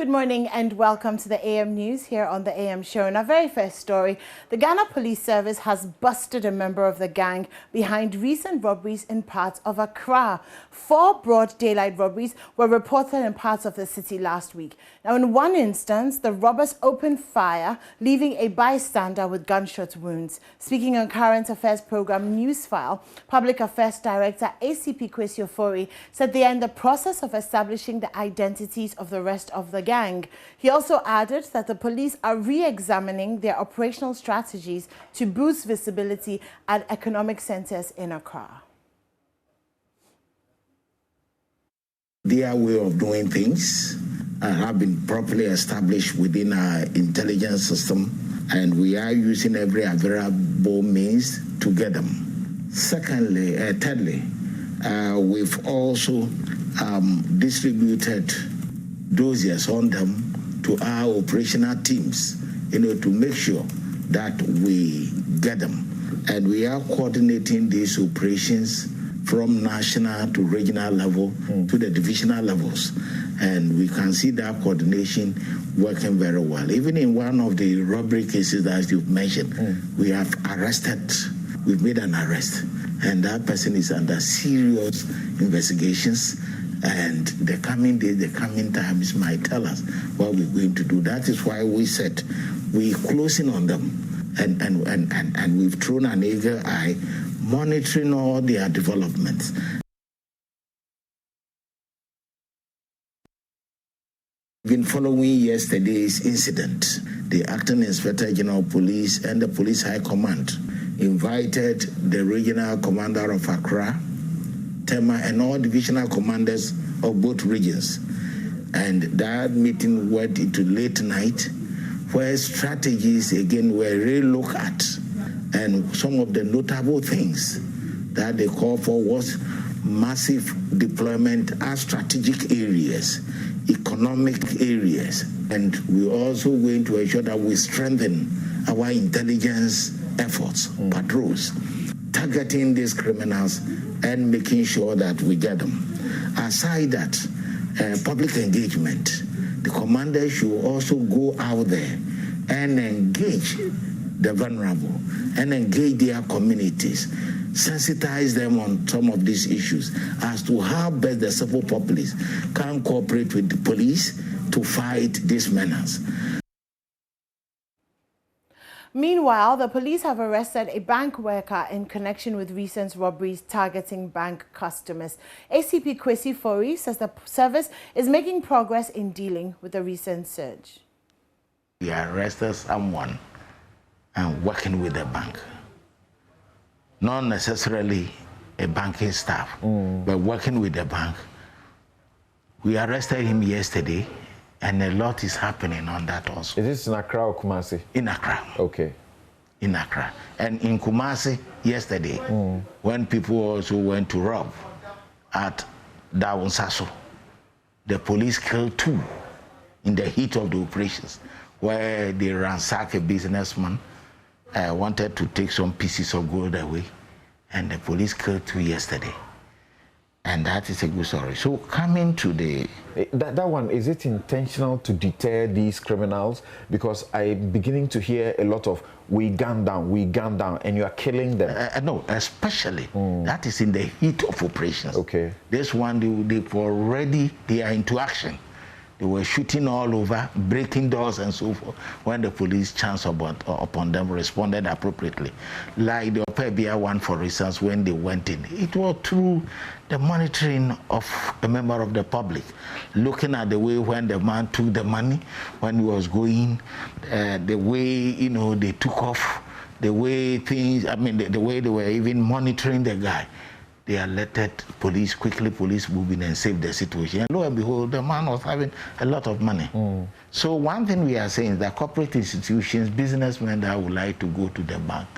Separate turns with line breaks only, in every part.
Good morning and welcome to the AM News here on the AM Show. In our very first story, the Ghana Police Service has busted a member of the gang behind recent robberies in parts of Accra. 4 broad daylight robberies were reported in parts of the city last week. Now, in one instance, the robbers opened fire, leaving a bystander with gunshot wounds. Speaking on current affairs program Newsfile, Public Affairs Director ACP Kwesi Ofori said they are in the process of establishing the identities of the rest of the gang. He also added that the police are re-examining their operational strategies to boost visibility at economic centers in Accra.
Their way of doing things have been properly established within our intelligence system, and we are using every available means to get them. Thirdly, we've also distributed dossiers on them to our operational teams, to make sure that we get them. And we are coordinating these operations from national to regional level to the divisional levels. And we can see that coordination working very well. Even in one of the robbery cases that you've mentioned, we have we've made an arrest. And that person is under serious investigations. And the coming days, the coming times might tell us what we're going to do. That is why we said we're closing on them, and we've thrown an eagle eye, monitoring all their developments. Been following yesterday's incident. The Acting Inspector General of Police and the Police High Command invited the Regional Commander of Accra, Tema, and all divisional commanders of both regions. And that meeting went into late night, where strategies again were re-looked at. And some of the notable things that they called for was massive deployment at strategic areas, economic areas. And we're also going to ensure that we strengthen our intelligence efforts, patrols, targeting these criminals and making sure that we get them. Aside that, public engagement, the commanders should also go out there and engage the vulnerable and engage their communities, sensitize them on some of these issues as to how best the civil populace can cooperate with the police to fight these menace.
Meanwhile, the police have arrested a bank worker in connection with recent robberies targeting bank customers. ACP Kwesi Ofori says the service is making progress in dealing with the recent surge.
We arrested someone and working with the bank. Not necessarily a banking staff, but working with the bank. We arrested him yesterday, and a lot is happening on that also.
Is this in Accra or Kumasi?
In Accra.
Okay.
In Accra. And in Kumasi yesterday, when people also went to rob at Dawunsaso, the police killed 2 in the heat of the operations, where they ransacked a businessman, wanted to take some pieces of gold away, and the police killed 2 yesterday. And that is a good story. So coming to the...
That one, is it intentional to deter these criminals? Because I'm beginning to hear a lot of, we gun down, and you are killing them.
No, especially, that is in the heat of operations.
Okay.
This one, they are into action. They were shooting all over, breaking doors and so forth, when the police chanced upon them, responded appropriately. Like the Opebia one, for instance, when they went in, it was through the monitoring of a member of the public, looking at the way when the man took the money, when he was going, the way, they took off, the way things, the way they were even monitoring the guy. They alerted police, police moved in and saved the situation. And lo and behold, the man was having a lot of money. So one thing we are saying is that corporate institutions, businessmen that would like to go to the bank,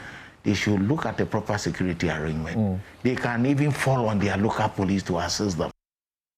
they should look at the proper security arrangement. They can even fall on their local police to assist them.